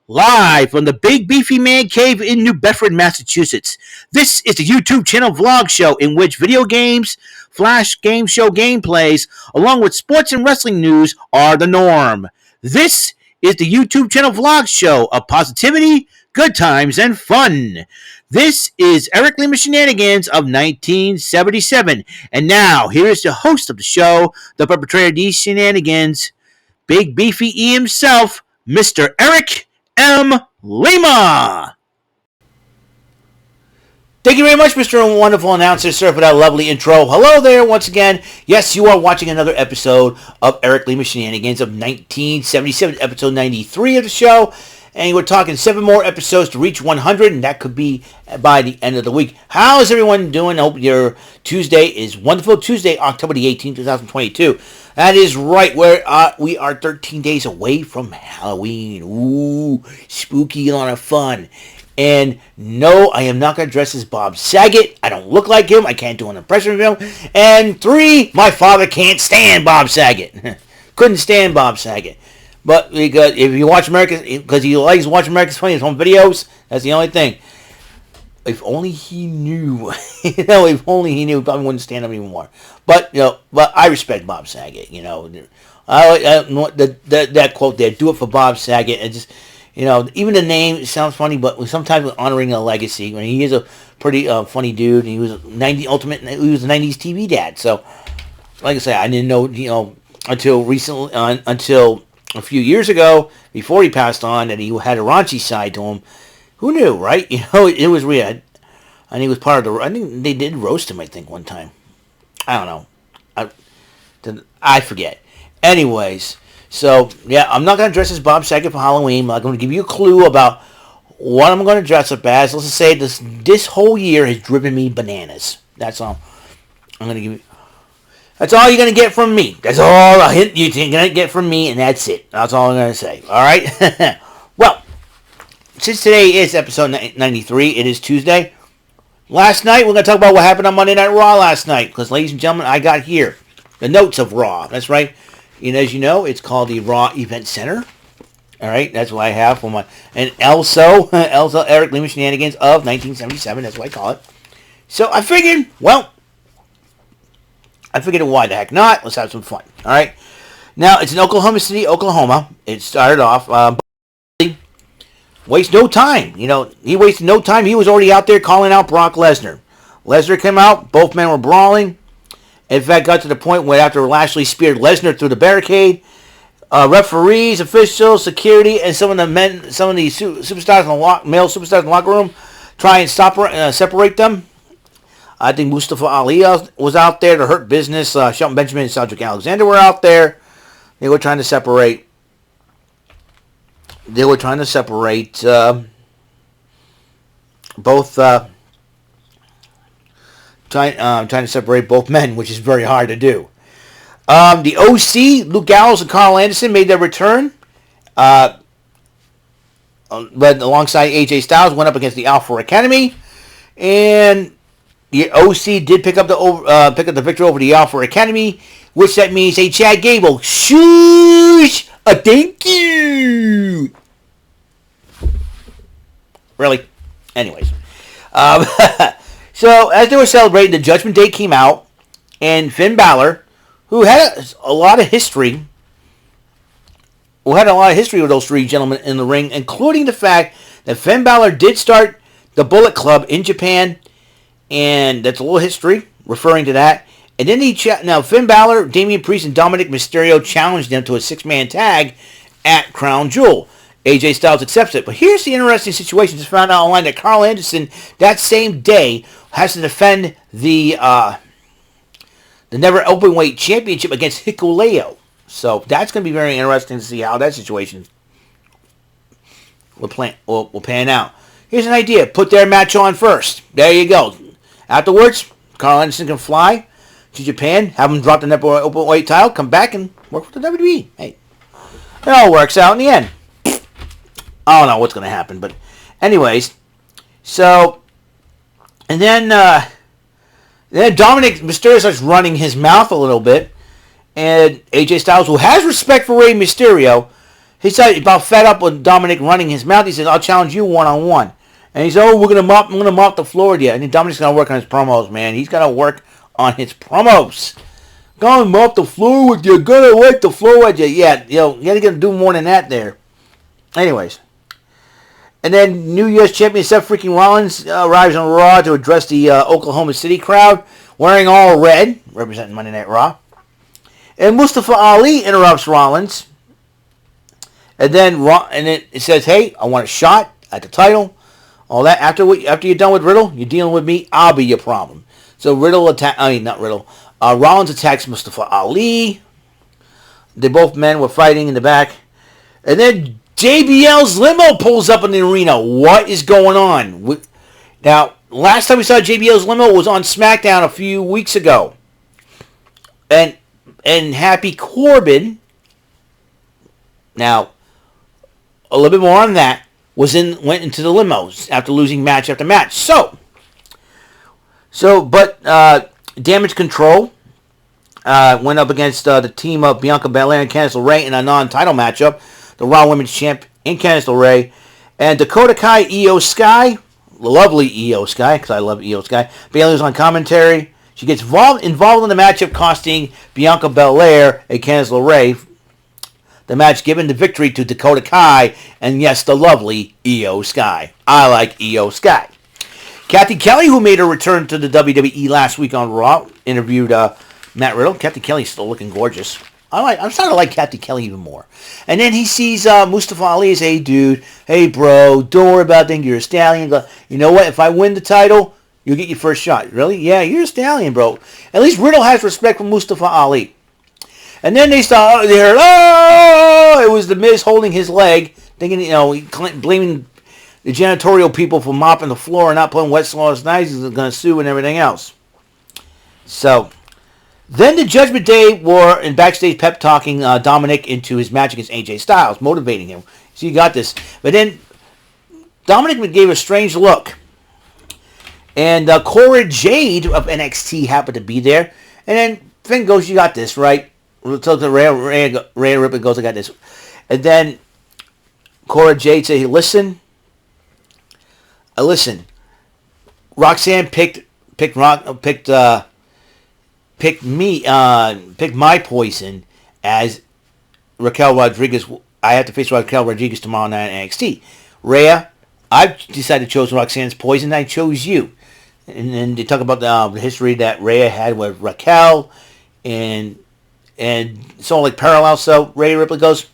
Live from the Big Beefy Man Cave in New Bedford, Massachusetts. This is the YouTube channel vlog show in which video games, flash game show gameplays, along with sports and wrestling news are the norm. This is the YouTube channel vlog show of positivity, good times, and fun. This is Eric Lima Shenanigans of 1977. And now, here's the host of the show, the perpetrator of these shenanigans, Big Beefy E himself, Mr. Eric M. Lima. Thank you very much, Mr. Wonderful Announcer, sir, for that lovely intro. Hello there once again. Yes, you are watching another episode of Eric Lima Shenanigans of 1977, episode 93 of the show. And we're talking 7 more episodes to reach 100, and that could be by the end of the week. How is everyone doing? I hope your Tuesday is wonderful. Tuesday, October the 18th, 2022. That is right, where we are 13 days away from Halloween. Ooh, spooky and a lot of fun. And no, I am not going to dress as Bob Saget. I don't look like him. I can't do an impression of him. And 3, my father can't stand Bob Saget. Couldn't stand Bob Saget. But because if you watch because he likes watching America's Funniest Home Videos, that's the only thing. If only he knew, if only he knew, he probably wouldn't stand up anymore. But but I respect Bob Saget. That quote there, "Do it for Bob Saget," and just even the name sounds funny, but sometimes honoring a legacy. When he is a pretty funny dude, he was He was a '90s TV dad. So, like I said, I didn't know until recently, until a few years ago, before he passed on, that he had a raunchy side to him. Who knew, right? It was weird. And he was part of I think they did roast him, I think, one time. I don't know. I forget. Anyways, so, yeah, I'm not going to dress as Bob Saget for Halloween. I'm going to give you a clue about what I'm going to dress up as. Let's just say this whole year has driven me bananas. That's all I'm going to give you. That's all you're going to get from me. That's all a hint you're going to get from me, and that's it. That's all I'm going to say. All right? Well, since today is episode 93, it is Tuesday. Last night, we're going to talk about what happened on Monday Night Raw last night. Because, ladies and gentlemen, I got here the notes of Raw. That's right. And as you know, it's called the Raw Event Center. All right? That's what I have for my... And also Eric Lima Shenanigans of 1977. That's what I call it. So, I figured, why the heck not? Let's have some fun. All right? Now, it's in Oklahoma City, Oklahoma. It started off... Waste no time. He wasted no time. He was already out there calling out Brock Lesnar. Lesnar came out. Both men were brawling. In fact, got to the point where after Lashley speared Lesnar through the barricade, referees, officials, security, and some of the superstars male superstars in the locker room, try and separate them. I think Mustafa Ali was out there to hurt business. Shelton Benjamin and Cedric Alexander were out there. They were trying to separate. Both. Trying to separate both men, which is very hard to do. The OC, Luke Gallows and Carl Anderson made their return. But alongside AJ Styles, went up against the Alpha Academy, and the OC did pick up the victory over the Alpha Academy, which that means, hey, Chad Gable, shoosh, a thank you. Really? Anyways. So, as they were celebrating, the Judgment Day came out, and Finn Balor, who had a lot of history with those 3 gentlemen in the ring, including the fact that Finn Balor did start the Bullet Club in Japan, and that's a little history referring to that. And then Finn Balor, Damian Priest, and Dominic Mysterio challenged them to a 6-man tag at Crown Jewel. AJ Styles accepts it. But here's the interesting situation. Just found out online that Carl Anderson, that same day, has to defend the Never Openweight Championship against Hikuleo. So that's going to be very interesting to see how that situation will pan out. Here's an idea. Put their match on first. There you go. Afterwards, Carl Anderson can fly to Japan, have him drop the Never Openweight title, come back and work with the WWE. Hey, it all works out in the end. I don't know what's going to happen, but anyways, so, and then Dominic Mysterio starts running his mouth a little bit, and AJ Styles, who has respect for Rey Mysterio, he said about fed up with Dominic running his mouth. He says, "I'll challenge you one-on-one." And he said, "Oh, I'm gonna mop the floor with you." And then Dominic's gonna work on his promos, man. He's gotta work on his promos. Gonna mop the floor with you. Gonna wipe the floor with you. Yeah, you gotta do more than that there. Anyways. And then New Year's champion Seth freaking Rollins arrives on Raw to address the Oklahoma City crowd, wearing all red, representing Monday Night Raw. And Mustafa Ali interrupts Rollins. And then it says, "Hey, I want a shot at the title." All that after you're done with Riddle, you're dealing with me. I'll be your problem. So Rollins attacks Mustafa Ali. They both men were fighting in the back, and then JBL's limo pulls up in the arena. What is going on? Now, last time we saw JBL's limo was on SmackDown a few weeks ago, and Happy Corbin. Now, a little bit more on that. Went into the limos after losing match after match. But Damage Control went up against the team of Bianca Belair and Candice LeRae in a non-title matchup. The Raw Women's Champ and Candice LeRae. And Dakota Kai, Io Sky, lovely Io Sky, because I love Io Sky. Bayley was on commentary. She gets involved in the matchup, costing Bianca Belair and Candice LeRae the match, giving the victory to Dakota Kai, and yes, the lovely Io Sky. I like Io Sky. Kathy Kelly, who made her return to the WWE last week on Raw, interviewed Matt Riddle. Kathy Kelly's still looking gorgeous. I'm starting to like Kathy Kelly even more. And then he sees Mustafa Ali as, "Hey, dude, hey, bro, don't worry about things. You're a stallion. You know what? If I win the title, you'll get your first shot." Really? Yeah, you're a stallion, bro. At least Riddle has respect for Mustafa Ali. And then they heard, "Oh!" It was the Miz holding his leg, thinking, blaming the janitorial people for mopping the floor and not putting wet Saw's knives. He's going to sue and everything else. So, then the Judgment Day were in backstage pep talking Dominic into his match against AJ Styles, motivating him. So you got this. But then Dominic gave a strange look. And Cora Jade of NXT happened to be there. And then Finn goes, "You got this, right?" So Rhea Ripley goes, "I got this." And then Cora Jade said, "Hey, listen. Roxanne picked my poison as Raquel Rodriguez. I have to face Raquel Rodriguez tomorrow night at NXT. Rhea, I've decided to choose Roxanne's poison. I chose you." And then they talk about the history that Rhea had with Raquel, and so like parallel. So Rhea Ripley goes,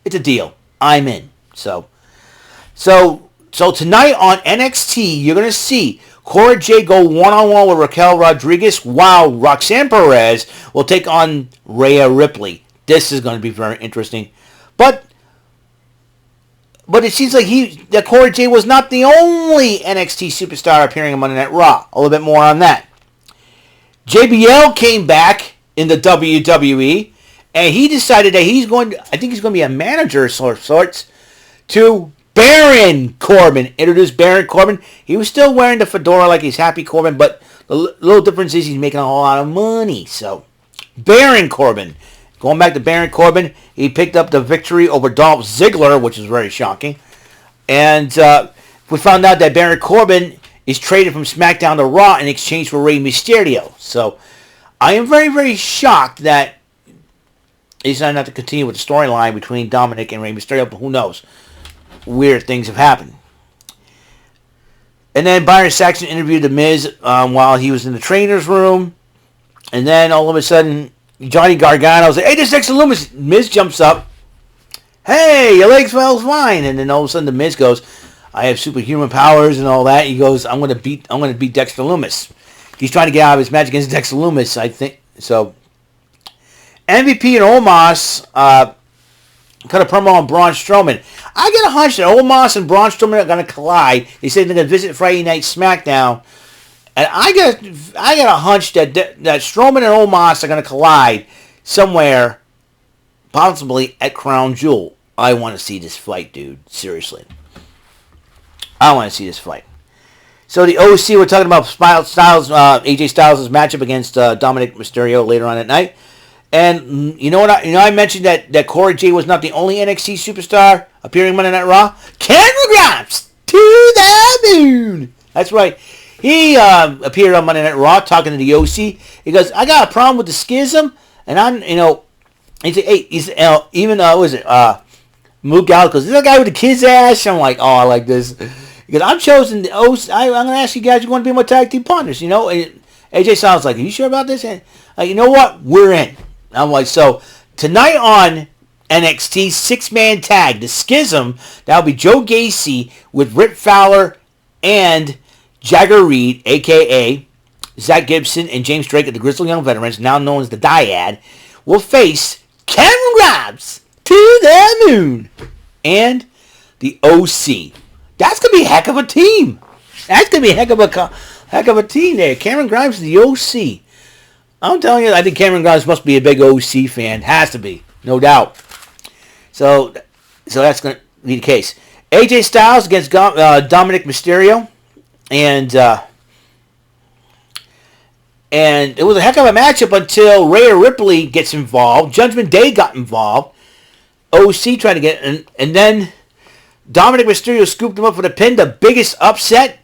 "It's a deal. I'm in." So tonight on NXT, you're gonna see Cora Jade go one-on-one with Raquel Rodriguez, while Roxanne Perez will take on Rhea Ripley. This is going to be very interesting. But it seems like that Cora Jade was not the only NXT superstar appearing on Monday Night Raw. A little bit more on that. JBL came back in the WWE, and he decided that he's going to be a manager of sorts to Baron Corbin. Introduced Baron Corbin. He was still wearing the fedora like he's Happy Corbin, but the little difference is he's making a whole lot of money. So, Baron Corbin. Going back to Baron Corbin, he picked up the victory over Dolph Ziggler, which is very shocking. And we found out that Baron Corbin is traded from SmackDown to Raw in exchange for Rey Mysterio. So, I am very, very shocked that he decided not to continue with the storyline between Dominic and Rey Mysterio, but who knows? Weird things have happened. And then Byron Saxton interviewed The Miz while he was in the trainer's room. And then all of a sudden, Johnny Gargano's like, "Hey, this is Dexter Lumis." Miz jumps up. "Hey, your leg smells fine." And then all of a sudden, The Miz goes, "I have superhuman powers and all that." He goes, I'm gonna beat Dexter Lumis." He's trying to get out of his match against Dexter Lumis, I think. So, MVP and Omos cut a promo on Braun Strowman. I get a hunch that Omos and Braun Strowman are going to collide. They say they're going to visit Friday Night SmackDown. And I get a hunch that Strowman and Omos are going to collide somewhere, possibly at Crown Jewel. I want to see this fight, dude. Seriously. I want to see this fight. So the OC, we're talking about AJ Styles' matchup against Dominic Mysterio later on at night. And you know what? I mentioned that Cora Jade was not the only NXT superstar appearing Monday Night Raw. Cameron Grimes to the moon. That's right. He appeared on Monday Night Raw talking to the OC. He goes, "I got a problem with the schism, and I'm, he said, hey, even was it Mook Gallo goes, this is the guy with the kid's ass." I'm like, oh, I like this. Because I'm chosen the OC. I'm going to ask you guys, you want to be my tag team partners, And AJ Styles like, are you sure about this? And you know what? We're in. I'm like, so tonight on NXT 6-man tag, the Schism, that'll be Joe Gacy with Rip Fowler and Jagger Reed, a.k.a. Zach Gibson and James Drake of the Grizzled Young Veterans, now known as the Dyad, will face Cameron Grimes to the moon and the OC. That's going to be a heck of a team. That's going to be a heck of a team there. Cameron Grimes and the OC. I'm telling you, I think Cameron Grimes must be a big OC fan. Has to be. No doubt. So that's going to be the case. AJ Styles against Dominic Mysterio. And it was a heck of a matchup until Rhea Ripley gets involved. Judgment Day got involved. OC tried to get... And then Dominic Mysterio scooped him up for the pin. The biggest upset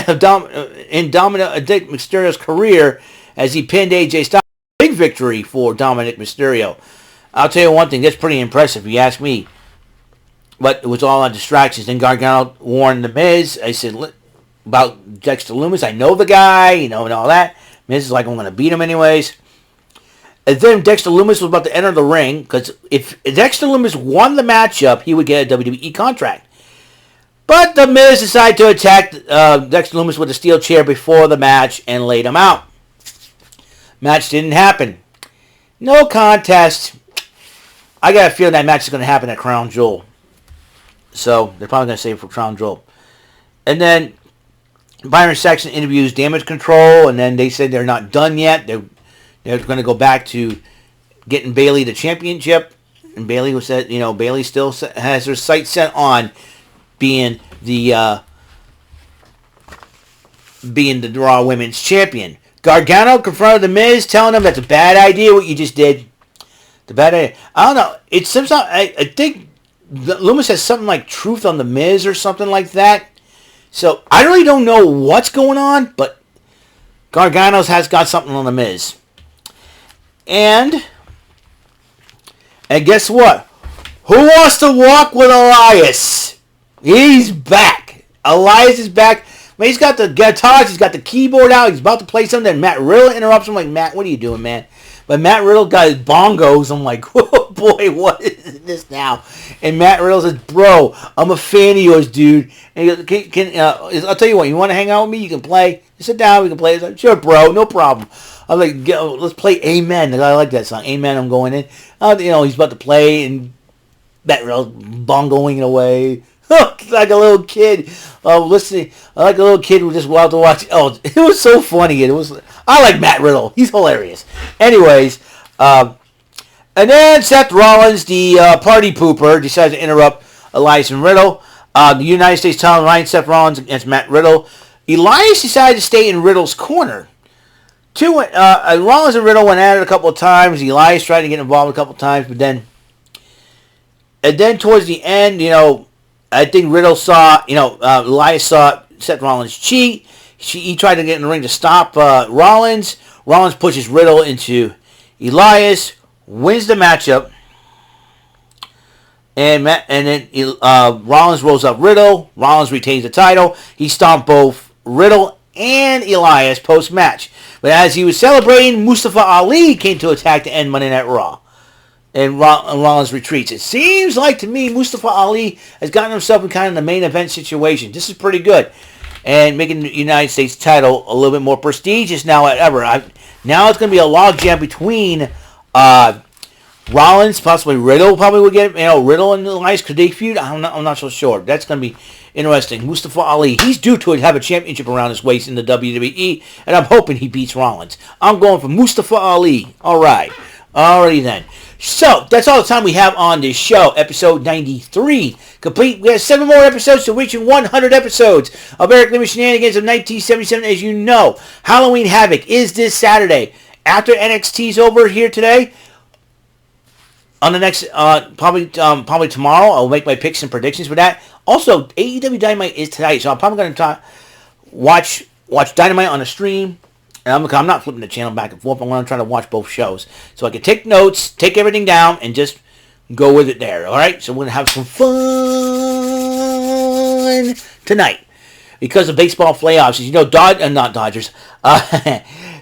of Dominic Mysterio's career as he pinned AJ Styles. Big victory for Dominic Mysterio. I'll tell you one thing, that's pretty impressive if you ask me. But it was all on distractions. Then Gargano warned The Miz. I said about Dexter Lumis. I know the guy, and all that. Miz is like, I'm going to beat him anyways. And then Dexter Lumis was about to enter the ring, because if Dexter Lumis won the matchup, he would get a WWE contract. But The Miz decided to attack Dexter Lumis with a steel chair before the match and laid him out. Match didn't happen. No contest. I got a feeling that match is going to happen at Crown Jewel. So they're probably going to save it for Crown Jewel. And then Byron Saxton interviews Damage Control, and then they said they're not done yet. They're going to go back to getting Bayley the championship. And Bayley said, Bayley still has her sights set on being the Raw Women's Champion. Gargano confronted The Miz, telling him that's a bad idea what you just did. The bad idea. I don't know. It's sometimes I think Lumis has something like Truth on The Miz or something like that. So I really don't know what's going on, but Gargano's has got something on The Miz. And guess what? Who wants to walk with Elias? He's back. Elias is back. Man, he's got the guitars. He's got the keyboard out. He's about to play something. And Matt Riddle interrupts him. Like, Matt, what are you doing, man? But Matt Riddle got his bongos. I'm like, oh boy, what is this now? And Matt Riddle says, bro, I'm a fan of yours, dude. And he goes, I'll tell you what, you want to hang out with me? You can play. You sit down, we can play. He's like, sure, bro, no problem. I'm like, let's play Amen. I like that song. Amen, I'm going in. He's about to play, and Matt Riddle bongoing it away. Like a little kid listening. Like a little kid who just wanted to watch. Oh, it was so funny. I like Matt Riddle. He's hilarious. Anyways, and then Seth Rollins, the party pooper, decides to interrupt Elias and Riddle. The United States title line, Seth Rollins against Matt Riddle. Elias decided to stay in Riddle's corner. Rollins and Riddle went at it a couple of times. Elias tried to get involved a couple of times, but then towards the end, I think Riddle saw, Elias saw Seth Rollins cheat. He tried to get in the ring to stop Rollins. Rollins pushes Riddle into Elias, wins the matchup, and then Rollins rolls up Riddle. Rollins retains the title. He stomped both Riddle and Elias post-match. But as he was celebrating, Mustafa Ali came to attack to end Monday Night Raw. And Rollins retreats. It seems like to me Mustafa Ali has gotten himself in kind of the main event situation. This is pretty good. And making the United States title a little bit more prestigious now than ever. Now it's going to be a logjam between Rollins, possibly Riddle probably will get it. Riddle and Elias, could they feud? I'm not so sure. That's going to be interesting. Mustafa Ali, he's due to have a championship around his waist in the WWE, and I'm hoping he beats Rollins. I'm going for Mustafa Ali. All right. Alrighty then. So, that's all the time we have on this show. Episode 93 complete. We have 7 more episodes to reaching 100 episodes of Eric Lima Shenanigans of 1977. As you know, Halloween Havoc is this Saturday. After NXT's over here today, on the next probably tomorrow, I'll make my picks and predictions for that. Also, AEW Dynamite is tonight, so I'm probably going to watch Dynamite on a stream. And I'm not flipping the channel back and forth. I'm going to try to watch both shows so I can take notes, take everything down, and just go with it there. All right, so we're going to have some fun tonight because of baseball playoffs. As you know, not Dodgers.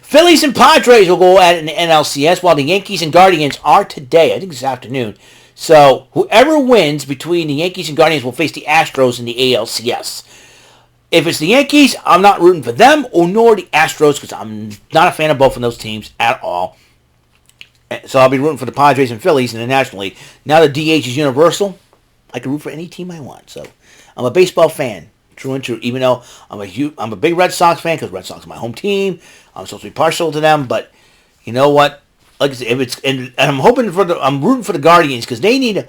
Phillies and Padres will go at it in the NLCS, while the Yankees and Guardians are today. I think this afternoon. So whoever wins between the Yankees and Guardians will face the Astros in the ALCS. If it's the Yankees, I'm not rooting for them or nor the Astros because I'm not a fan of both of those teams at all. So I'll be rooting for the Padres and Phillies in the National League. Now the DH is universal. I can root for any team I want. So I'm a baseball fan, true and true. Even though I'm a big Red Sox fan because Red Sox is my home team. I'm supposed to be partial to them, but you know what? Like I said, if it's and I'm rooting for the Guardians because they need to.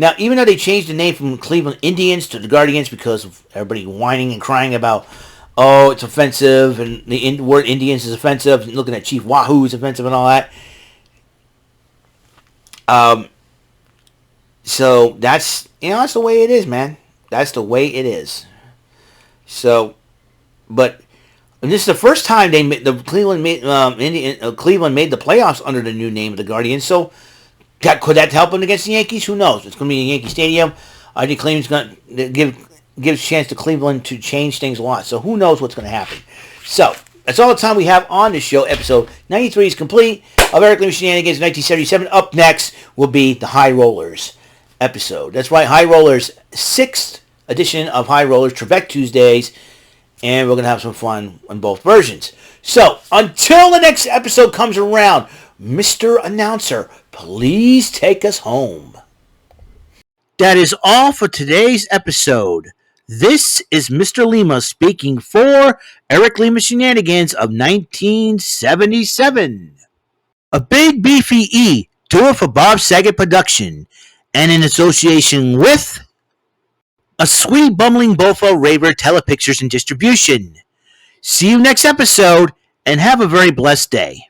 Now, even though they changed the name from Cleveland Indians to the Guardians because of everybody whining and crying about, oh, it's offensive, and the word Indians is offensive, and looking at Chief Wahoo is offensive and all that. So that's the way it is, man. That's the way it is. So, but this is the first time Cleveland made the playoffs under the new name of the Guardians. So. Could that help them against the Yankees? Who knows? It's going to be in Yankee Stadium. I think Cleveland's going to gives a chance to Cleveland to change things a lot. So who knows what's going to happen? So that's all the time we have on this show. Episode 93 is complete of Eric Lima Shenanigans 1977. Up next will be the High Rollers episode. That's right, High Rollers, 6th edition of High Rollers, Trebek Tuesdays, and we're going to have some fun on both versions. So until the next episode comes around, Mr. Announcer, please take us home. That is all for today's episode. This is Mr. Lima speaking for Eric Lima Shenanigans of 1977. A Big Beefy E, do it for Bob Saget production, and in association with a Sweet Bumbling Bofo Raver Telepictures and Distribution. See you next episode, and have a very blessed day.